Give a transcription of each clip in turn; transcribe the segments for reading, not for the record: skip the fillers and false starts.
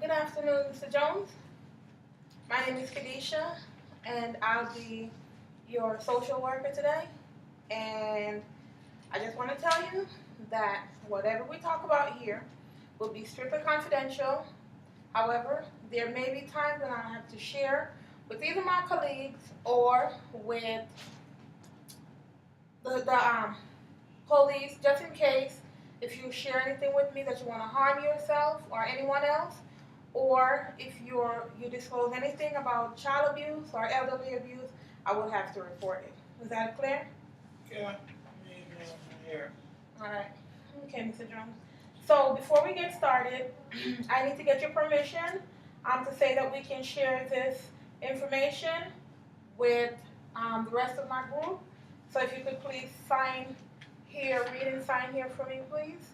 Good afternoon, Mr. Jones. My name is Kadisha, and I'll be your social worker today. And I just want to tell you that whatever we talk about here will be strictly confidential. However, there may be times when I have to share with either my colleagues or with the police, just in case if you share anything with me that you want to harm yourself or anyone else, or if you disclose anything about child abuse or elderly abuse, I will have to report it. Is that clear? Yeah, I mean, here. All right. Okay, Mr. Jones. So before we get started, I need to get your permission to say that we can share this information with the rest of my group. So if you could please sign here, read and sign here for me, please.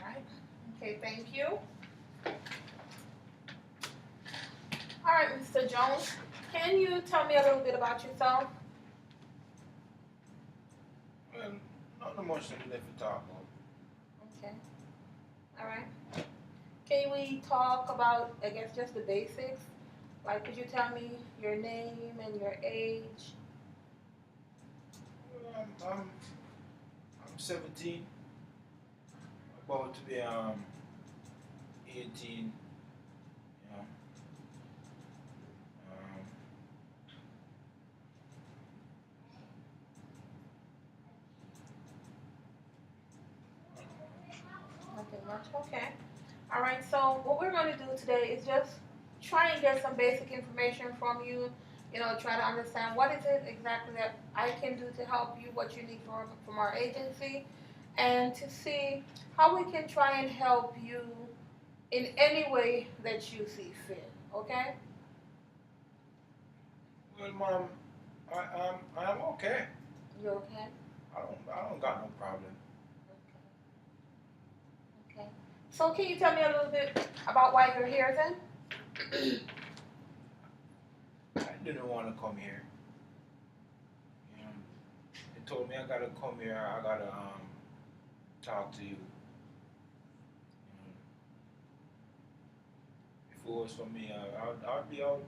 All right. Okay, thank you. All right, Mr. Jones, can you tell me a little bit about yourself? Well, not much that left to talk about. Okay. All right. Can we talk about, I guess, just the basics? Like, could you tell me your name and your age? Well, I'm 17, about to be 18. You know, um, Nothing much. Okay. All right. So what we're going to do today is just try and get some basic information from you. You know, try to understand what is it exactly that I can do to help you, what you need from our agency, and to see how we can try and help you in any way that you see fit. Okay? well, Mom, I'm okay. You okay? I don't got no problem. Okay. So can you tell me a little bit about why you're here then? I didn't want to come here. You know, they told me I gotta come here. I gotta talk to you. If it was for me, I'd be out,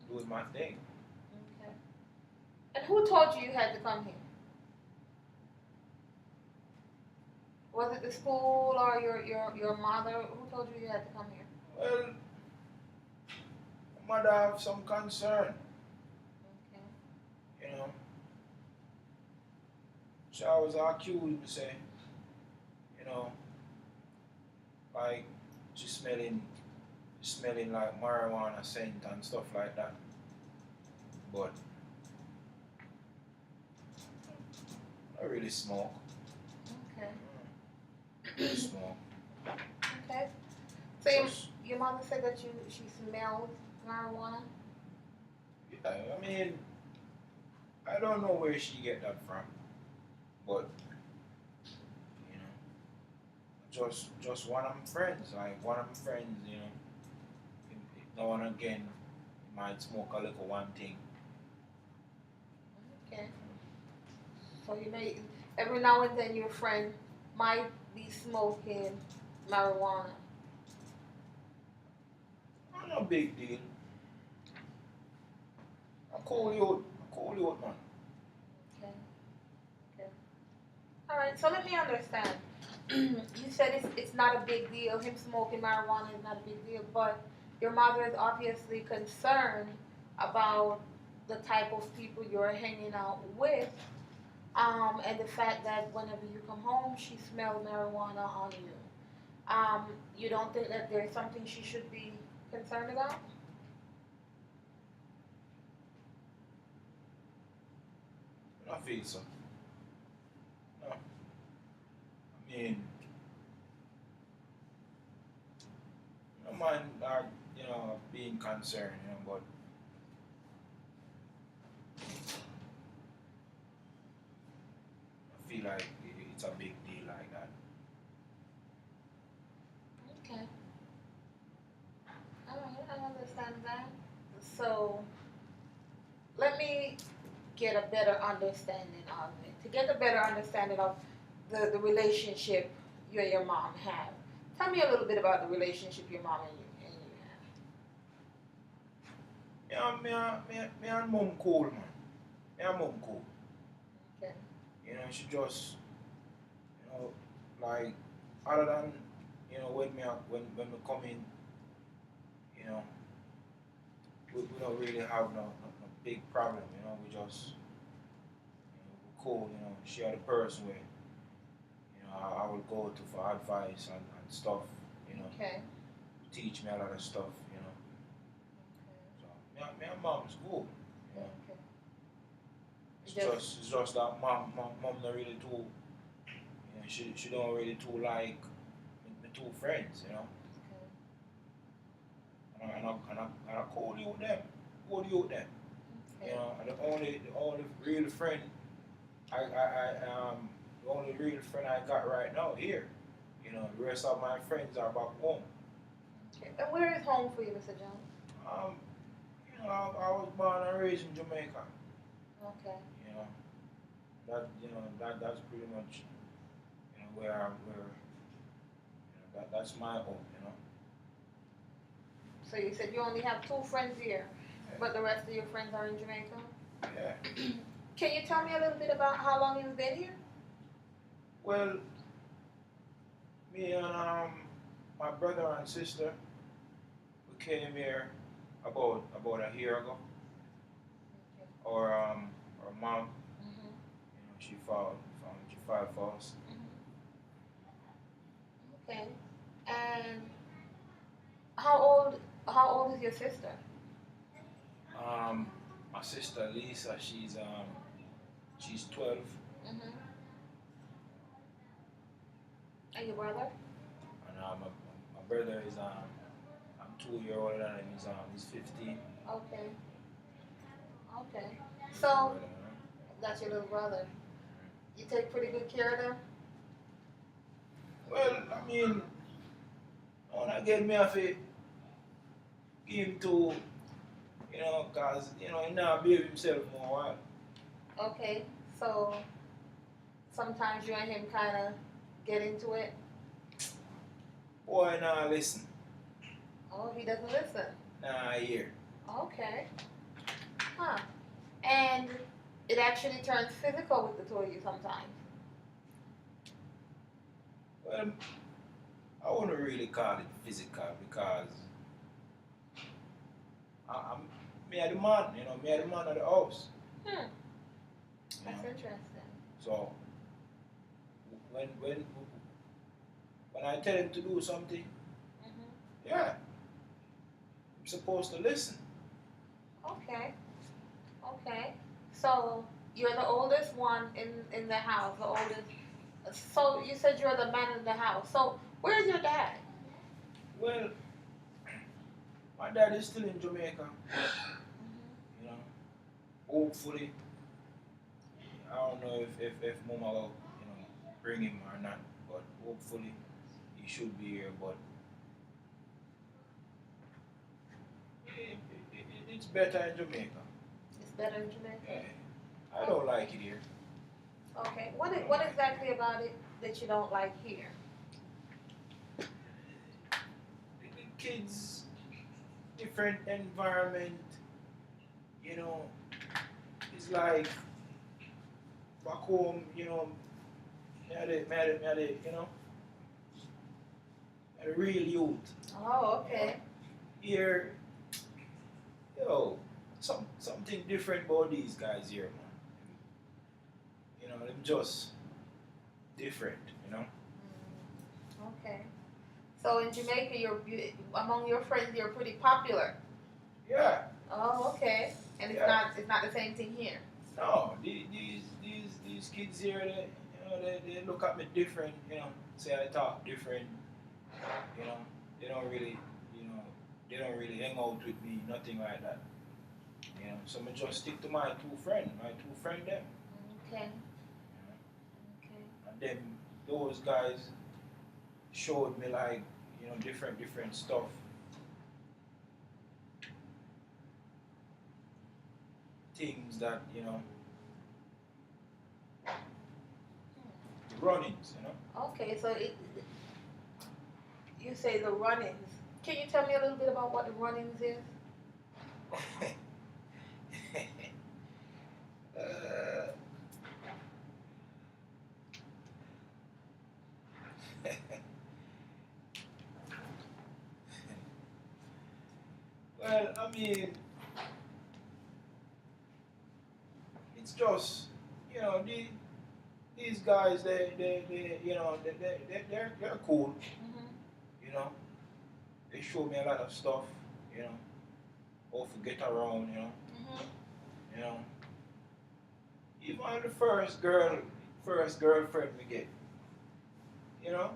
doing my thing. Okay. And who told you you had to come here? Was it the school or your mother? Who told you you had to come here? Well, I might have some concern, Okay. you know. So I was accused, say, you know, like just smelling like marijuana scent and stuff like that. But I really smoke. Okay. Really smoke. Okay. So your mother said that she smelled marijuana? Yeah, I mean, I don't know where she get that from, but you know, just one of my friends, like one of my friends, now and again, might smoke a little one thing. Okay. So you may every now and then your friend might be smoking marijuana. No big deal. I call you out, man. Okay. Okay. All right. So let me understand. You said it's not a big deal. Him smoking marijuana is not a big deal, but your mother is obviously concerned about the type of people you're hanging out with, and the fact that whenever you come home, she smells marijuana on you. You don't think that there's something she should be concerned about? I feel so. No, I mean, I don't mind, being concerned, but I feel like it's a big deal like that. Okay. All right, I understand that. So let me get a better understanding of it. To get a better understanding of the relationship you and your mom have. Tell me a little bit about the relationship your mom and you Yeah, me and mom cool, man. Me and mom cool. have. Okay. You know, she just, you know, like, other than, you know, when we come in, you know, we don't really have no big problem, you know, we just, you know, we're cool, you know, she had a person where, you know, I would go to for advice and stuff, you know, Okay. teach me a lot of stuff, you know. So me and mom's cool, you know. Okay. It's just that mom not really too, you know, she don't really too like me two friends, you know. And I call you them, you Okay. know. And the only real friend the only real friend I got right now here, you know. The rest of my friends are back home. Okay. And where is home for you, Mr. Jones? You know, I was born and raised in Jamaica. Okay. You know, that's pretty much, you know, where you know, that's my home. You know. So you said you only have two friends here, but the rest of your friends are in Jamaica? Yeah. Can you tell me a little bit about how long you've been here? Well, me and my brother and sister, we came here about a year ago. Okay. Our mom, Mm-hmm. you know, she filed for us. Okay. And how old how old is your sister? My sister Lisa, she's 12, Mm-hmm. And your brother? and my brother is I'm 2 years older than him. He's 15. Okay. Okay. He's my So brother, you know? that's your little brother. You take pretty good care of them? Well, I mean, when I get me off it, give him to, you know, cause you know he now behave himself more while. Okay. So sometimes you and him kinda get into it. Boy, now listen, Oh, he doesn't listen. now hear. Okay. Huh. And it actually turns physical with the two of you sometimes. Well, I wouldn't really call it physical because I'm me are the man, you know, me are the man of the house. Hmm. You That's know? interesting. So when when when I tell him to do something, Mm-hmm. yeah, I'm supposed to listen. Okay. Okay. So you're the oldest one in the house, the oldest. So you said you're the man in the house. So where's your dad? Well, my dad is still in Jamaica, you know. Hopefully, I don't know if Mama will, you know, bring him or not, but hopefully he should be here. But it's better in Jamaica. It's better in Jamaica. Yeah. I don't like it here. Okay. What exactly about it that you don't like here? The kids, different environment, you know. It's like back home, you know, you know, a real youth. Oh, okay. Here, yo, something different about these guys here, man. You know, them just different, you know. Okay. So in Jamaica, among your friends, you're pretty popular. Yeah, Oh, okay. And yeah. it's not the same thing here. No, these kids here, you know, they look at me different, you know. Say I talk different, you know. They don't really, you know, they don't really hang out with me, nothing like that. You know, so I just stick to my two friend them. Okay. You know? Okay. And then those guys showed me like, you know, different stuff. things that, you know, the run-ins, you know. Okay, so you say the run-ins. Can you tell me a little bit about what the run-ins is? uh, well, I mean, it's just, you know, these guys, they you know, they're cool, Mm-hmm. you know. They show me a lot of stuff, you know, how to get around, you know, Mm-hmm. you know. Even the first girlfriend we get, you know,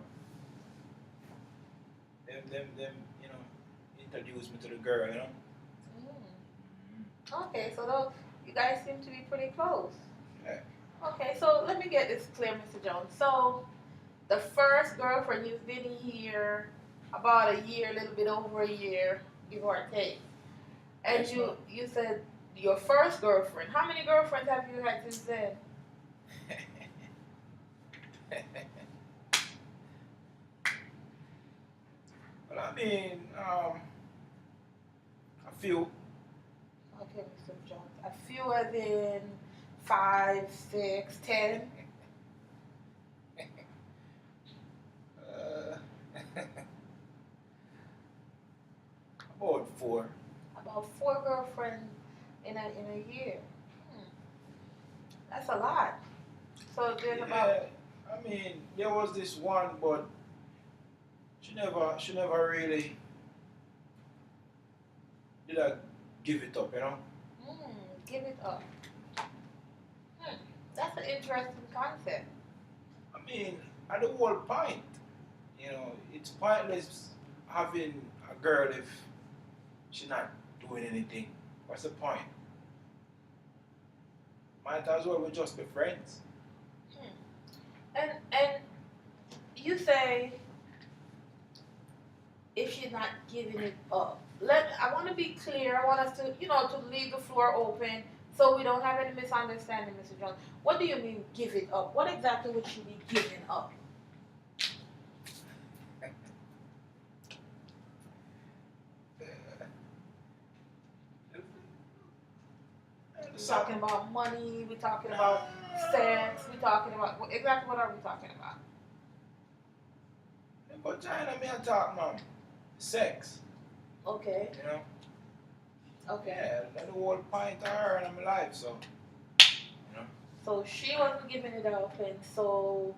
them, you know, introduce me to the girl, you know. Okay, so those, you guys seem to be pretty close. Yeah. Okay, so let me get this clear, Mr. Jones. So the first girlfriend, you've been here about a year, a little bit over a year, give or take. And Yes, ma'am. you said your first girlfriend. How many girlfriends have you had since then? Well, I mean, a few. Okay, Mr. Jones. A few as in 5, 6, 10. Uh, about 4. About 4 girlfriends in a year. Hmm. That's a lot. So there's about. Yeah, I mean, there was this one, but she never really did I give it up, you know. Give it up. That's an interesting concept. I mean, at the whole point, you know, it's pointless having a girl if she's not doing anything. What's the point? Might as well we just be friends. And you say if she's not giving it up. I want to be clear. I want us to, to leave the floor open so we don't have any misunderstanding, Mr. Jones. What do you mean give it up? What exactly would she be giving up? We're talking about money. We're talking about sex. We're talking about exactly what are we talking about? But China, me a talk, man. Sex. Okay. You know. Okay. Yeah, that's the whole point of her in my life, so. You know. So she wasn't giving it up, and so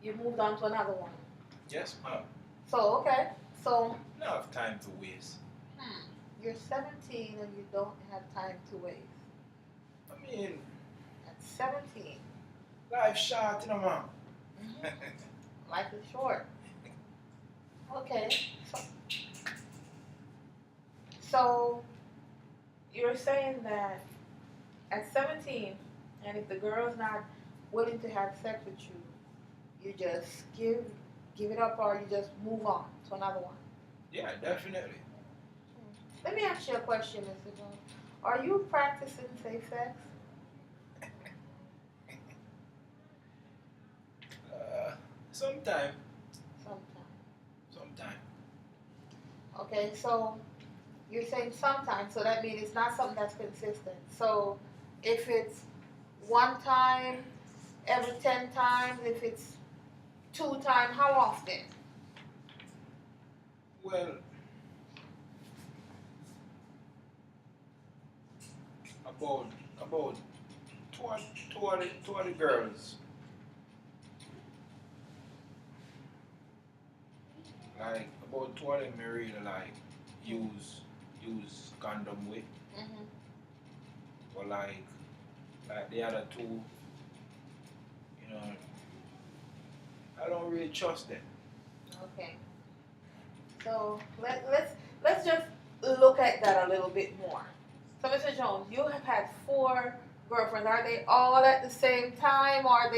you moved on to another one. Yes, ma'am. So okay. So. Enough time to waste. You're 17 and you don't have time to waste. I mean. At 17. Life's short, you know, man. Life is short. Okay. So you're saying that at 17, and if the girl's not willing to have sex with you, you just give it up, or you just move on to another one. Yeah, definitely. Let me ask you a question, Mr. Jones. Are you practicing safe sex? Sometime. Okay, so you're saying sometimes, so that means it's not something that's consistent. So if it's one time every 10 times, if it's 2 times, how often? Well, about two of the girls. Like about 2 of them me really like use condom with. Mm-hmm. But like the other 2, you know, I don't really trust them. Okay. So let's just look at that a little bit more. So Mr. Jones, you have had 4 girlfriends. Are they all at the same time, or are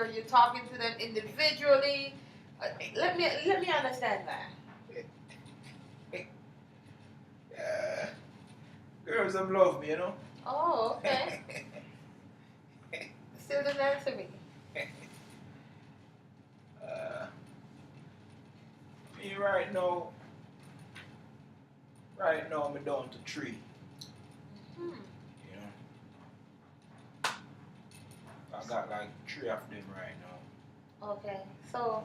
you talking to them individually? Let me understand that. Girls them love me, you know. Oh, okay. Still didn't answer me. Me right now I'm down to 3. Hmm. You know, I got like 3 of them right now. Okay. So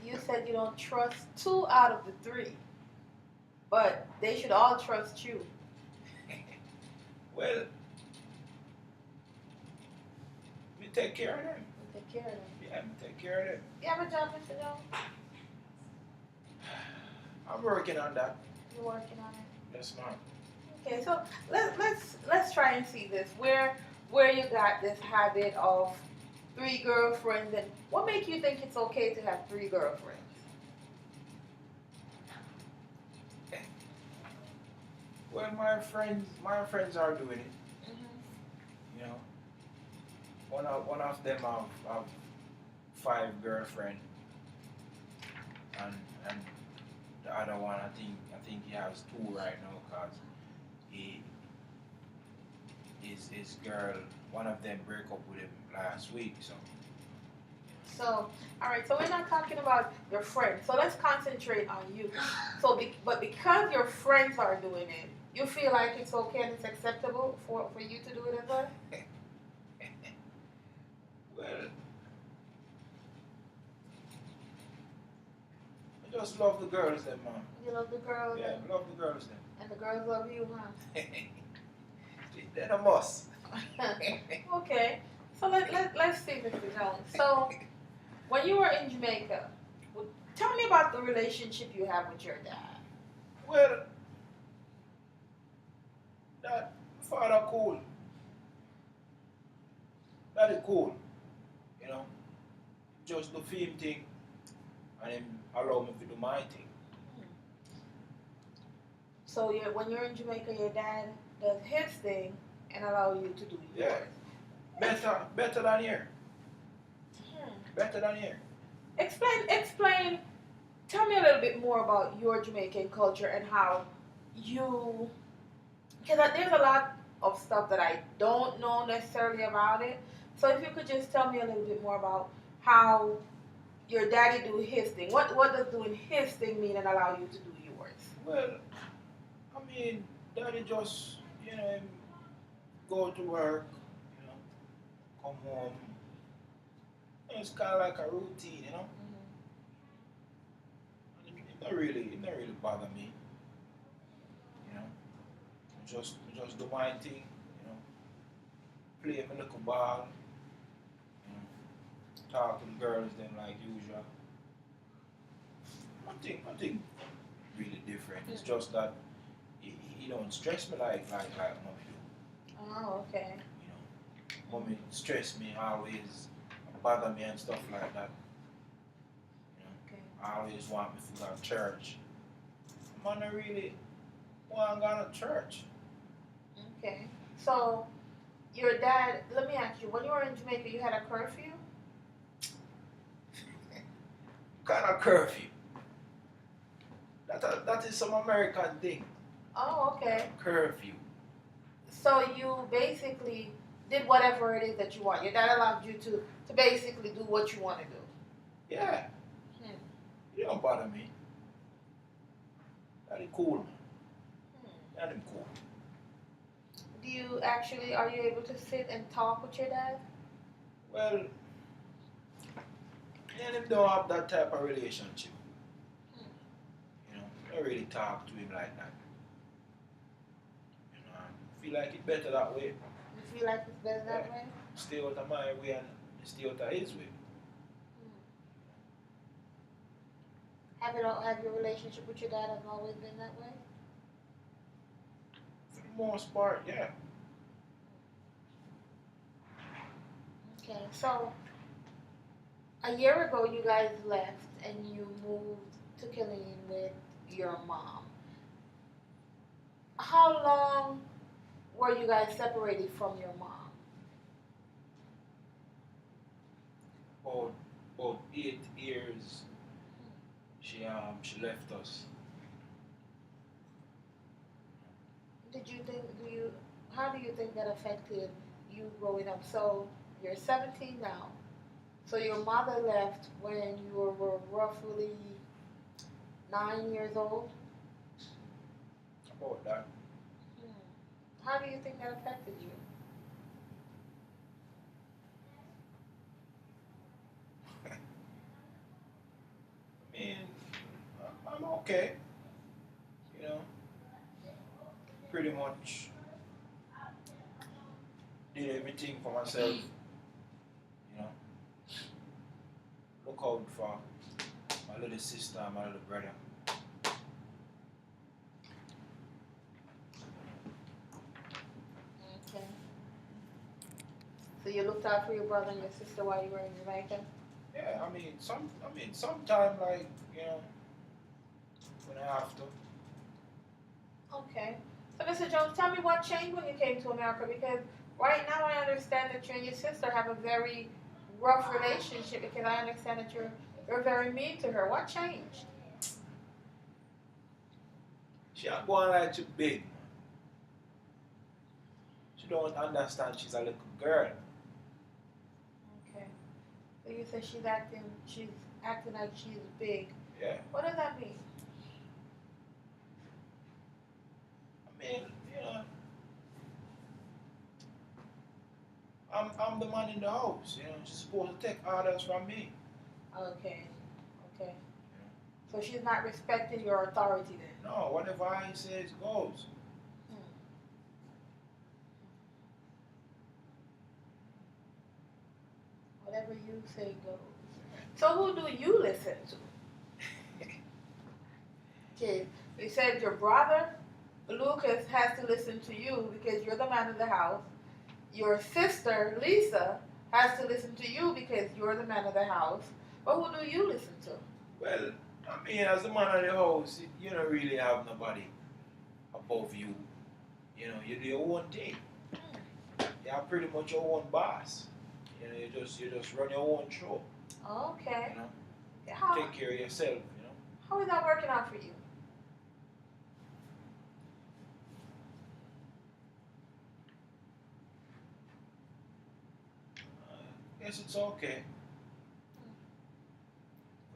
you said you don't trust 2 out of the 3, but they should all trust you. Well, we take care of them. You take care of them. Yeah, we take care of them. You have a job, Mr. Jones? I'm working on that. You're working on it. Yes, ma'am. Okay, so let's try and see this. Where you got this habit of 3 girlfriends, and what makes you think it's okay to have 3 girlfriends? Well, my friends are doing it. Mm-hmm. You know, one of them have 5 girlfriend, and the other one I think he has 2 right now, cause his girl, one of them break up with him last week. So, all right. So we're not talking about your friends. So let's concentrate on you. So, but because your friends are doing it, you feel like it's okay and it's acceptable for you to do it as well. Well, I just love the girls, them man. You love the girls. Yeah, I love the girls, them. And the girls love you, huh? They're a must. Okay. So let's see, Mr. Jones. So when you were in Jamaica, tell me about the relationship you have with your dad. Well, that father cool. That is cool. You know, just do film thing, and him allow me to do my thing. So when you're in Jamaica, your dad does his thing and allow you to do yours. Yeah. Better than here. Hmm. Better than here. Explain. Tell me a little bit more about your Jamaican culture and how you. Because there's a lot of stuff that I don't know necessarily about it. So if you could just tell me a little bit more about how your daddy do his thing. What does doing his thing mean and allow you to do yours? Well, I mean, daddy just, him go to work, come home. It's kind of like a routine, And it not really bother me, Just do my thing, Play my little ball, Talk to the girls then like usual. Nothing really different. It's just that he don't stress me like mommy do. Oh, okay. Mommy stress me always, bother me and stuff like that. Okay. I always want me to go to church. I'm not really want to go to church. Okay. So your dad. Let me ask you. When you were in Jamaica, you had a curfew. Kind of curfew. That is some American thing. Oh, okay. Curfew. So you basically did whatever it is that you want. Your dad allowed you to basically do what you want to do. Yeah. You don't bother me. That is cool, man. That is cool. Do you actually, are you able to sit and talk with your dad? Well, me and him don't have that type of relationship. I don't really talk to him like that. I feel like it's better that way. You feel like it's better that way? Stay out of my way and stay out of his way. Have your relationship with your dad has always been that way? For the most part, yeah. Okay, so a year ago you guys left and you moved to Killeen with your mom. How long were you guys separated from your mom? About 8 years she left us. Do how do you think that affected you growing up? So you're 17 now. So your mother left when you were roughly 9 years old. About that. Hmm. How do you think that affected you? I mean, I'm okay. You know, pretty much did everything for myself. You know, look out for my little sister and my little brother. Okay. So you looked out for your brother and your sister while you were in Jamaica? Yeah, sometime like when I have to. Okay. So Mr. Jones, tell me what changed when you came to America because right now I understand that you and your sister have a very rough relationship because I understand that you're very mean to her. What changed? She ain't going like too big. She don't understand she's a little girl. Okay. So you said she's acting like she's big. Yeah. What does that mean? I mean, you know, I'm the man in the house. You know, she's supposed to take orders from me. Okay. Okay. So she's not respecting your authority then. No, whatever I say goes. Hmm. Whatever you say goes. So who do you listen to? Okay. You said your brother Lucas has to listen to you because you're the man of the house. Your sister Lisa has to listen to you because you're the man of the house. But who do you listen to? Well, I mean, as the man of the house, you don't really have nobody above you. You know, you do your own thing. You're pretty much your own boss. You know, you just run your own show. Okay. You know, How, take care of yourself. You know, how is that working out for you? guess it's okay.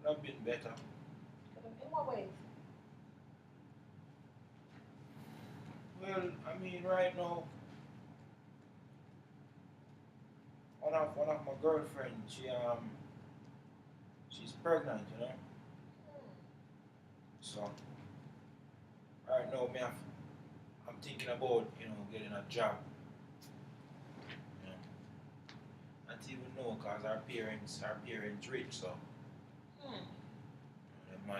Could have been better. In what ways? Well, I mean, right now, one of my girlfriends, she's pregnant. You know, so right now, I'm thinking about getting a job. You know, not even know cause our parents rich, so Hmm. they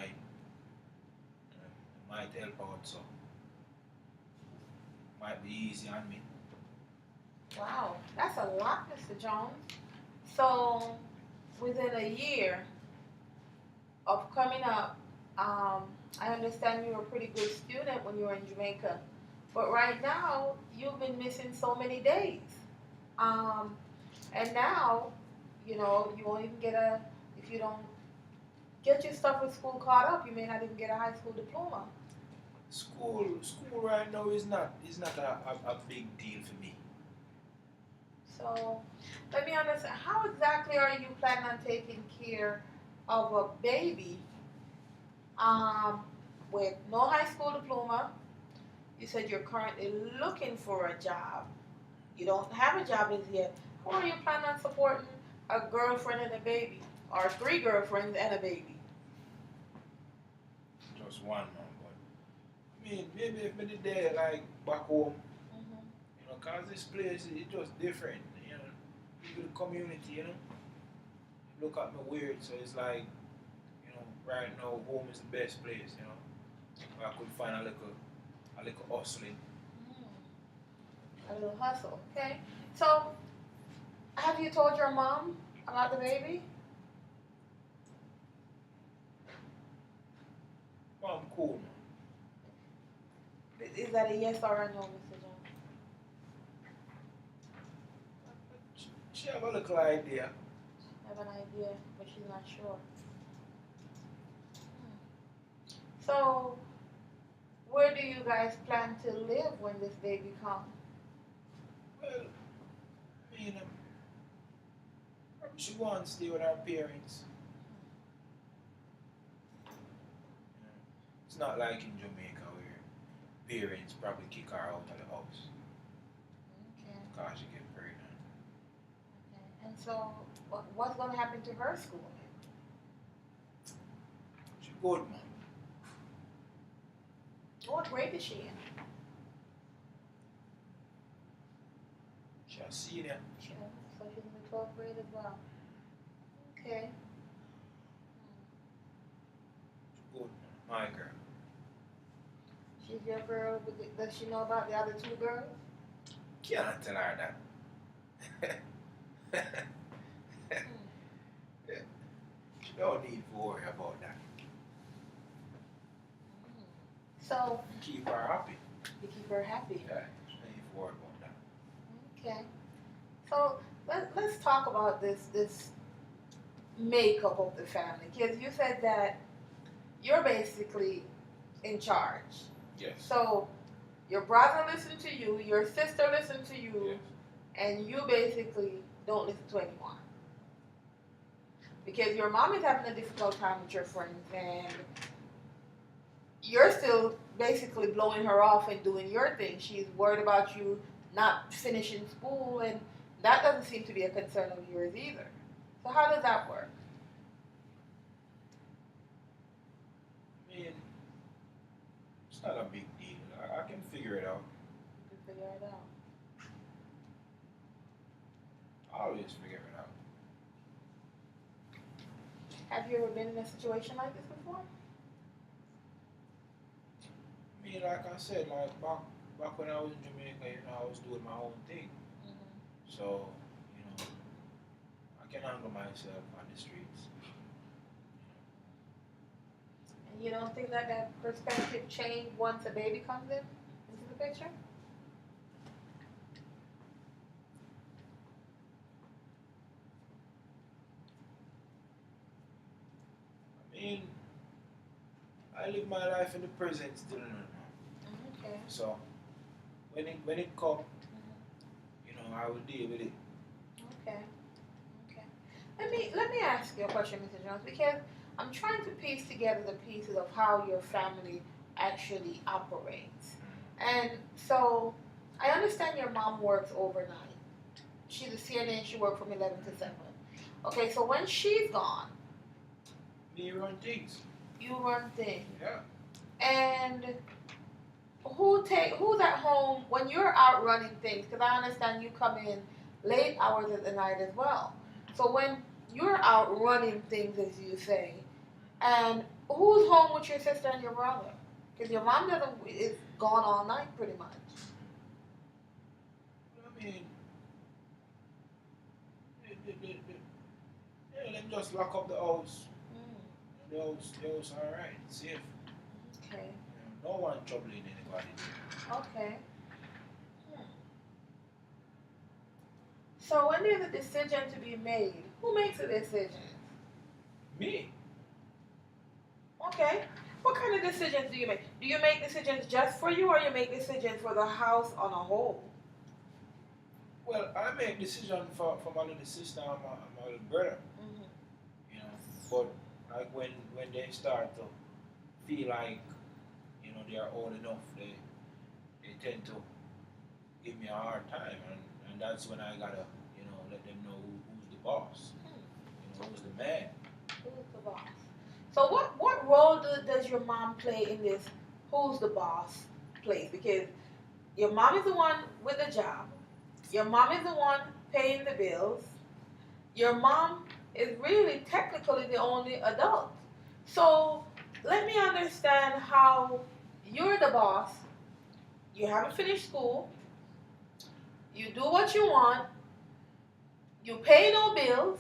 might help out. So might be easy on me. Wow, that's a lot, Mr. Jones. So, within a year of coming up, I understand you were a pretty good student when you were in Jamaica, but right now you've been missing so many days. Um, and now, you won't even if you don't get your stuff with school caught up, you may not even get a high school diploma. School right now is not a big deal for me. So, let me understand, how exactly are you planning on taking care of a baby um, with no high school diploma? You said you're currently looking for a job. You don't have a job as yet. How are you planning on supporting a girlfriend and a baby? Or three girlfriends and a baby? Just one man, but I mean maybe if me there like back home, Hmm. cause this place is just different. People the community, look at me weird, so it's like, right now home is the best place, where I could find a little hustling. A little hustle, okay? So, have you told your mom about the baby? Well, I'm cool, Is that a yes or a no, Mr. Jones? man. She have a little idea. I have an idea, but she's not sure. So, where do you guys plan to live when this baby comes? Well, I mean, she wants to stay with her parents. You know, it's not like in Jamaica where parents probably kick her out of the house Okay. because she get pregnant. Okay. And so, what's going to happen to her school? She good, man. What grade is she in? She a senior. Sure. So she's in the 12th grade as well. Okay. She good, man. My girl. She's your girl. Does she know about the other two girls? Can't tell her that. She don't need to worry about that. So Keep her happy. you keep her happy. Yeah, she don't need to worry about that. Okay. So let's talk about this makeup of the family, because you said that you're basically in charge. Yes. So your brother listens to you, your sister listens to you, Yes. and you basically don't listen to anyone. Because your mom is having a difficult time with your friends, and you're still basically blowing her off and doing your thing. She's worried about you not finishing school, and that doesn't seem to be a concern of yours either. So how does that work? I mean, it's not a big deal. I can figure it out. You can figure it out. I always figure it out. Have you ever been in a situation like this before? I mean, like I said, like back when I was in Jamaica, you know, I was doing my own thing. So, you know, I can handle myself on the streets. And you don't think that that perspective change once a baby comes into the picture? I mean, I live my life in the present still, you know. Okay. So, when it comes, you know, I will deal with it. Okay. Okay. Let me ask you a question, Mr. Jones, because I'm trying to piece together the pieces of how your family actually operates. And so I understand your mom works overnight. She's a CNA, she works from 11 to 7. Okay, so when she's gone, Me run things. you run things. Yeah. And who's at home when you're out running things? Because I understand you come in late hours of the night as well. So when you're out running things, as you say, and who's home with your sister and your brother? Because your mom is gone all night pretty much. I mean, yeah, let me just lock up the house. The house alright, safe. Okay. You know, no one troubling anybody. Okay. So when there's a decision to be made, who makes the decision? Me? Okay. What kind of decisions do you make? Do you make decisions just for you, or you make decisions for the house on a whole? Well, I make decision for my little sister and my little brother. You know, but like when they start to feel like, you know, they are old enough, they tend to give me a hard time, and that's when I gotta, you know, let them know who's the boss, you know, who's the man. Who's the boss? So what role does your mom play in this who's the boss place? Because your mom is the one with the job. Your mom is the one paying the bills. Your mom is really technically the only adult. So let me understand how you're the boss. You haven't finished school. You do what you want. You pay no bills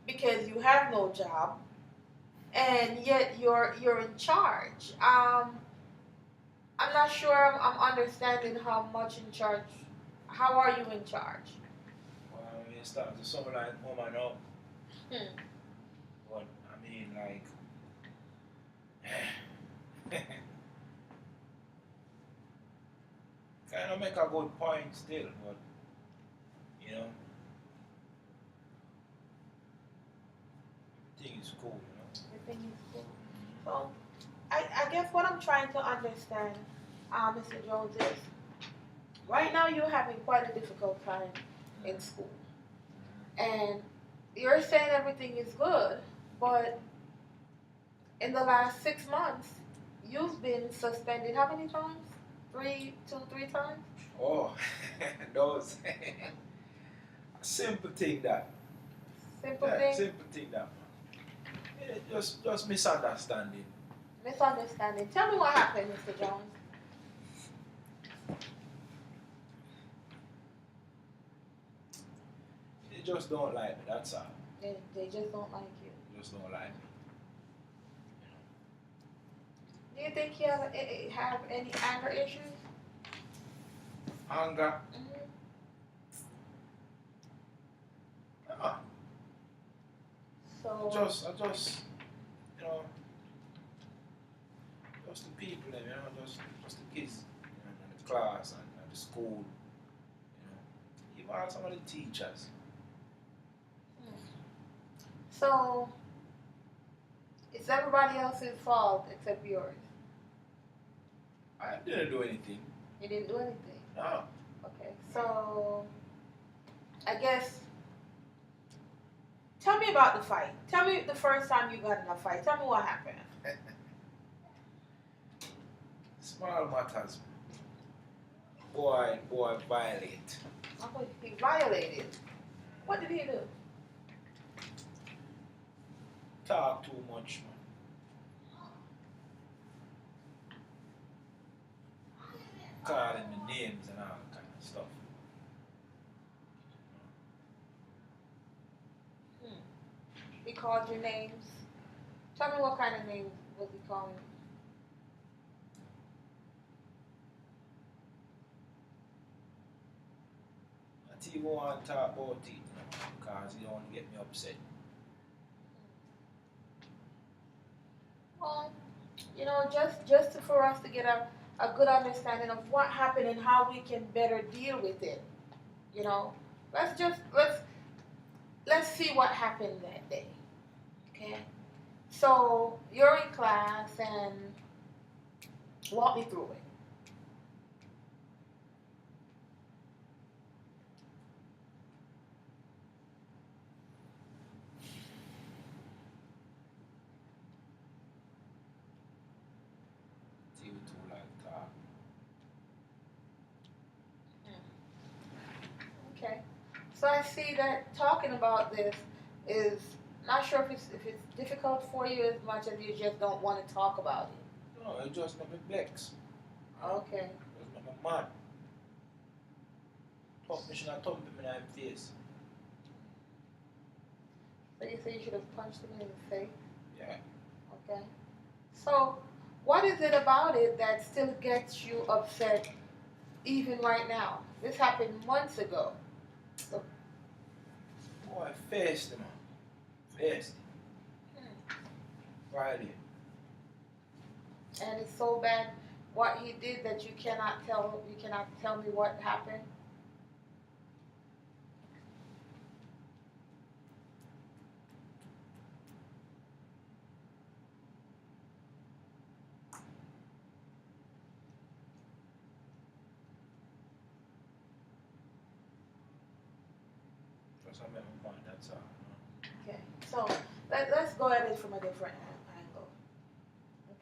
because you have no job, and yet you're in charge. I'm not sure I'm understanding how much in charge. How are you in charge? Well, I mean, it starts to sound like mama now. Hmm. But I mean, like, kind of make a good point still, but You know, everything is cool. You know. Everything is cool. So, I guess what I'm trying to understand, Mr. Jones, is right now you're having quite a difficult time in school. And you're saying everything is good, but in the last 6 months, you've been suspended how many times? Two, three times? Oh, those simple thing that. Simple Yeah, thing? simple thing that. Yeah, just misunderstanding. Misunderstanding. Tell me what happened, Mr. Jones. They just don't like me. That's all. They just don't like you. Just don't like me. Do you think you have any anger issues? Anger. Mm-hmm. Uh, So, I just, you know, just the people, you know, just the kids, you know, and the class and the school, you know, even some of the teachers. so it's everybody else's fault except yours. I didn't do anything. You didn't do anything. No. Okay, so I guess tell me about the fight. Tell me the first time you got in a fight. Tell me what happened. Small matters. Boy violate. Oh, he violated. What did he do? Talk too much, man. Calling me names and all that kind of stuff. He called your names. Tell me what kind of names was he calling? I even want to talk about it, you know, because you don't want to get me upset. Well, you know, just for us to get a good understanding of what happened and how we can better deal with it. You know, let's see what happened that day. Okay. So you're in class and walk me through it. TV too like talk. Okay. So I see that talking about this is not sure if it's difficult for you as much as you just don't want to talk about it. No, it just make me vex. Okay. Just make me mad. Talk me should have thumped him in the face. So you say you should have punched him in the face? Yeah. Okay. So what is it about it that still gets you upset even right now? This happened months ago. So, Boy, faced him, man. Faced him. Friday. and it's so bad what he did that you cannot tell me what happened. Just I make my point, that's all. Okay. So let's go at it from a different angle.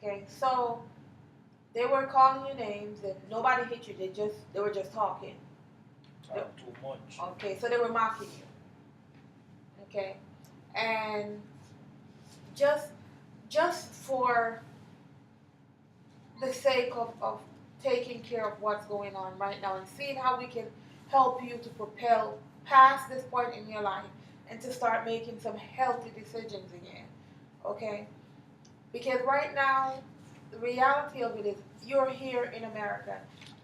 Okay. So they were calling you names and nobody hit you. They were just talking. Talk too much. Okay. So they were mocking you. Okay. And just for the sake of taking care of what's going on right now and seeing how we can help you to propel past this point in your life and to start making some healthy decisions again. Okay? Because right now, the reality of it is you're here in America.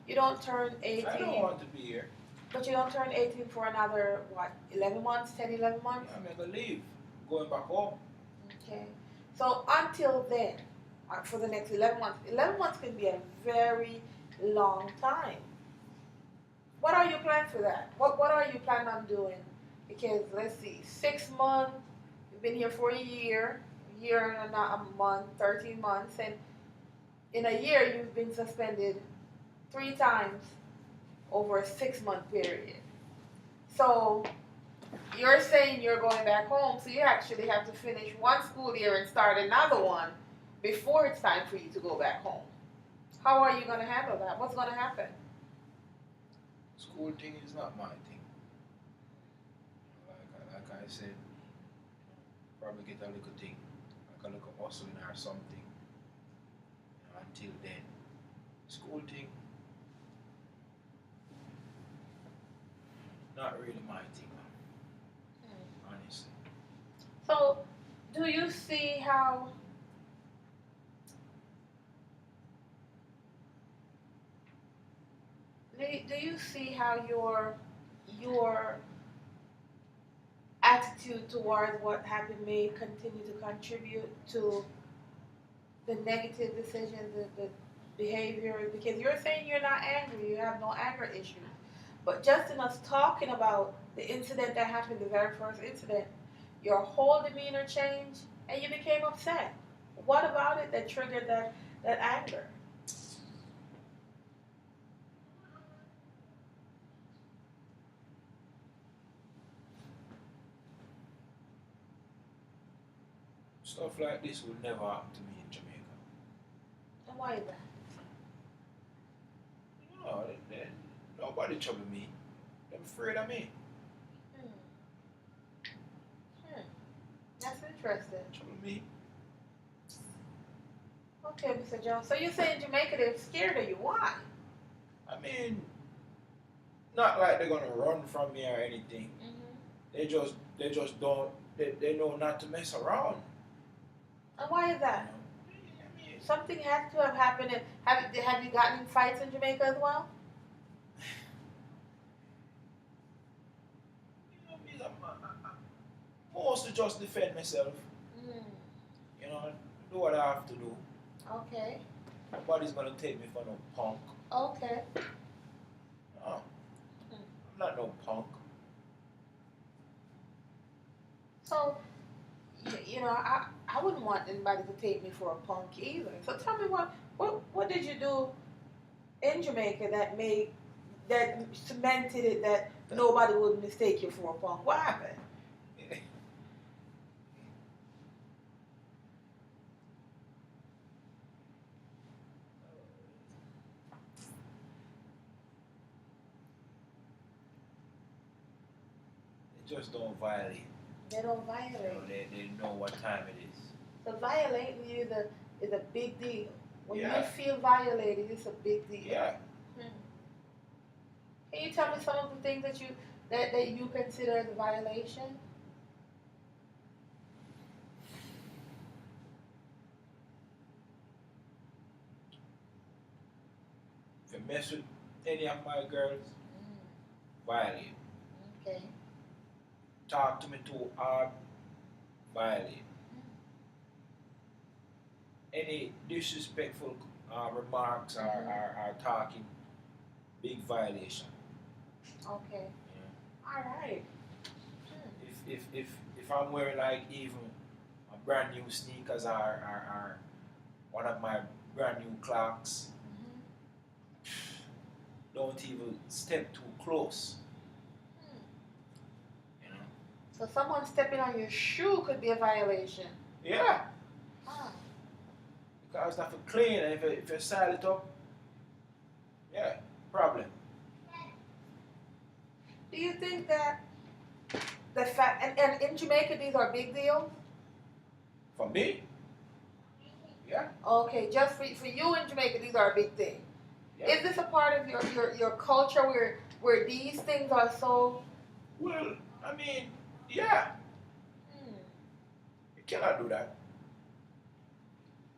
You don't turn 18. I don't want to be here. But you don't turn 18 for another, what, 11 months, 10, 11 months? I'm going to leave. Going back home. Okay. So until then, for the next 11 months can be a very long time. what are you planning for that? What are you planning on doing? Because let's see, 6 months. You've been here for a year and a month, 13 months, and in a year you've been suspended 3 times over a 6 month period. So you're saying you're going back home, so you actually have to finish one school year and start another one before it's time for you to go back home. How are you going to handle that? What's going to happen? School thing is not my thing. Like I said, probably get a little thing, like a little hustling or something. Until then, school thing, not really my thing, honestly. So, do you see how do you see how your attitude towards what happened may continue to contribute to the negative decisions, the behavior? Because you're saying you're not angry, you have no anger issues. But just in us talking about the incident that happened, the very first incident, your whole demeanor changed and you became upset. What about it that triggered that anger? Stuff like this would never happen to me in Jamaica. And why is that? Nobody trouble me. They're afraid of me. Hmm. Hmm. That's interesting. Trouble me. Okay, Mr. Jones. So you're saying Jamaica, they're scared of you. Why? I mean, not like they're gonna run from me or anything. Mm-hmm. They just don't. They know not to mess around. And why is that? I mean, Something has to have happened. And have you gotten in fights in Jamaica as well? mostly just defend myself. Mm. Do what I have to do. Okay. Nobody's gonna take me for no punk. Okay. No, I'm not no punk. So, I wouldn't want anybody to take me for a punk either. So tell me what did you do in Jamaica that cemented it that nobody would mistake you for a punk? What happened? They just don't violate. They don't violate. They know what time it is. So violating you is a big deal. When Yeah. you feel violated, it's a big deal. Yeah. Can you tell me some of the things that you consider as a violation? If you mess with any of my girls, violate. Okay. Talk to me too hard, violate. Any disrespectful remarks or talking, big violation. Okay. Yeah. All right. If I'm wearing like even a brand new sneakers or one of my brand new clocks, don't even step too close. So someone stepping on your shoe could be a violation. Yeah. Ah. Because that's clean, and if you style it up, yeah, problem. Do you think that the fact and in Jamaica these are big deals? For me, yeah. Okay, just for you in Jamaica these are a big thing. Yeah. Is this a part of your culture where these things are so? Well, I mean, yeah. You cannot do that.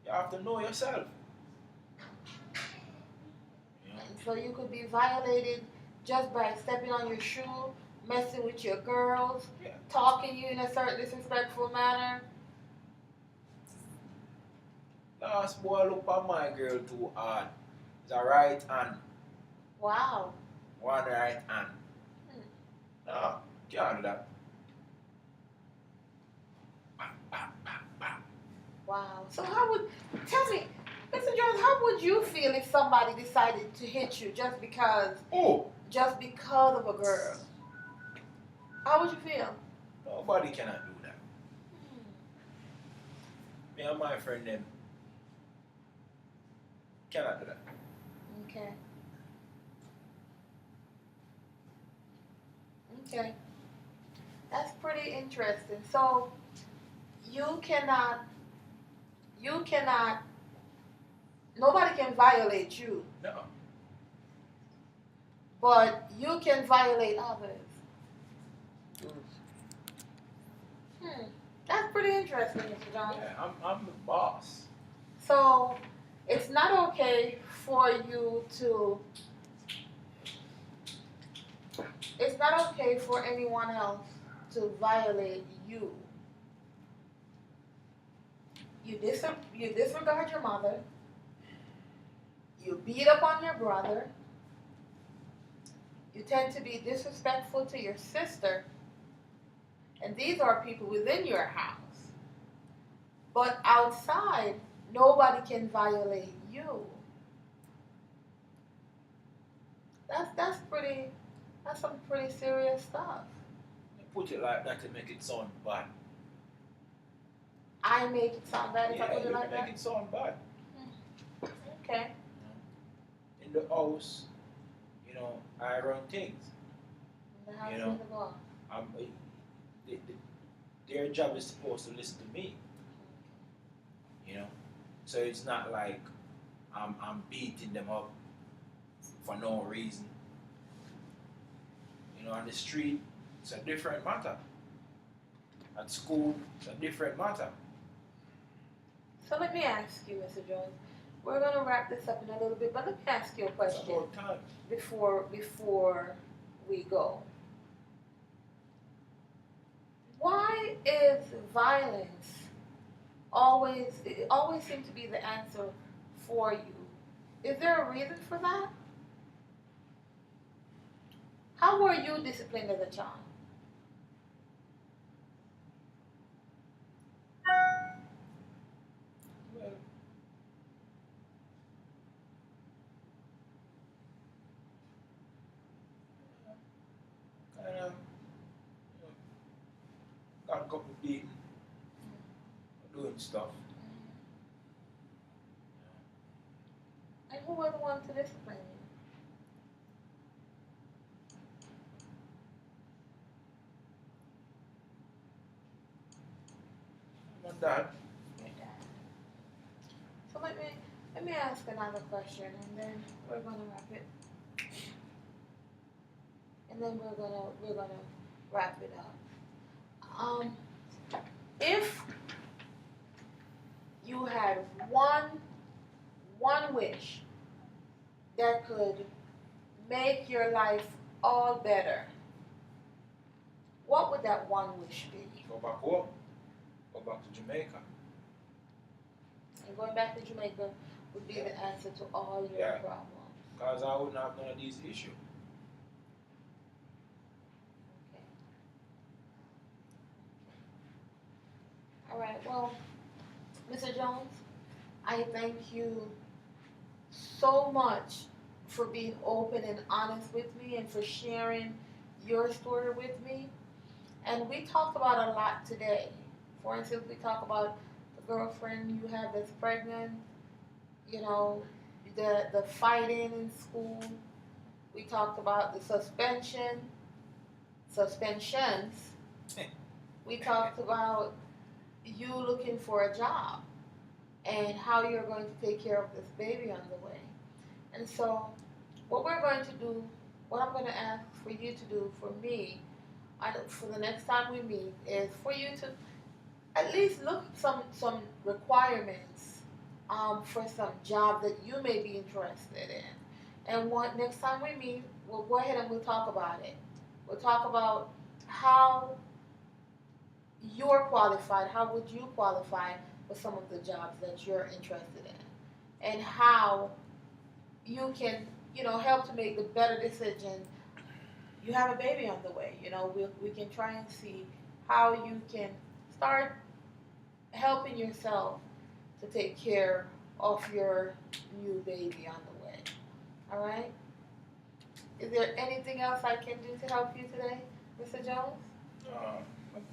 You have to know yourself. So you could be violated just by stepping on your shoe, messing with your girls, Yeah. talking you in a certain disrespectful manner. Last boy look at my girl too hard. It's a right hand. Wow. one right hand. Hmm. No, can't do that. Bah, bah, bah, bah. Wow. So how would tell me, Mr. Jones, how would you feel if somebody decided to hit you Oh, just because of a girl? How would you feel? nobody cannot do that. Me and my friend them cannot do that. Okay. Okay. That's pretty interesting. So you cannot, you cannot, nobody can violate you, No. but you can violate others. Hmm. That's pretty interesting, Mr. Jones. Yeah, I'm the boss. So it's not okay for you to, it's not okay for anyone else to violate you. You disregard your mother, you beat up on your brother, you tend to be disrespectful to your sister, and these are people within your house. But outside, nobody can violate you. That's some pretty serious stuff. You put it like that to make it sound bad. I make it sound bad if I Yeah, put it you like make that. it sound bad. Okay. In the house, I run things. The house You know. is the boss. The, their job is supposed to listen to me. So it's not like I'm beating them up for no reason. On the street, it's a different matter. At school, it's a different matter. So let me ask you, Mr. Jones. We're gonna wrap this up in a little bit, but let me ask you a It's question about time. before we go. Why is violence it always seems to be the answer for you? Is there a reason for that? How were you disciplined as a child? Well, kind of got a couple beating, doing stuff. And who was the one to discipline you? My dad. Your dad. So let me ask another question, and then we're gonna wrap it. And then we're gonna wrap it up. If you had one wish that could make your life all better, what would that one wish be? Go back home. Go back to Jamaica. And going back to Jamaica would be the answer to all your Yeah. problems. Because I wouldn't have none of these issues. Okay. All right. Well, Mr. Jones, I thank you so much for being open and honest with me and for sharing your story with me. And we talked about a lot today. For instance, we talked about the girlfriend you have that's pregnant, you know, the fighting in school. We talked about the suspensions. We talked about you looking for a job and how you're going to take care of this baby on the way. And so, what we're going to do, what I'm going to ask for you to do for me, for the next time we meet, is for you to at least look at some requirements for some job that you may be interested in. And next time we meet, we'll go ahead and we'll talk about it. We'll talk about how you're qualified, how would you qualify for some of the jobs that you're interested in, and how you can, help to make the better decision you have a baby on the way. You know, we can try and see how you can start helping yourself to take care of your new baby on the way. All right? Is there anything else I can do to help you today, Mr. Jones?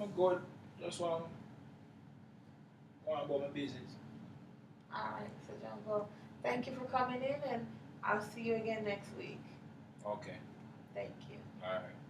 I'm good. Just want about my business. All right, Mr. Jones. Well, thank you for coming in, and I'll see you again next week. Okay. Thank you. All right.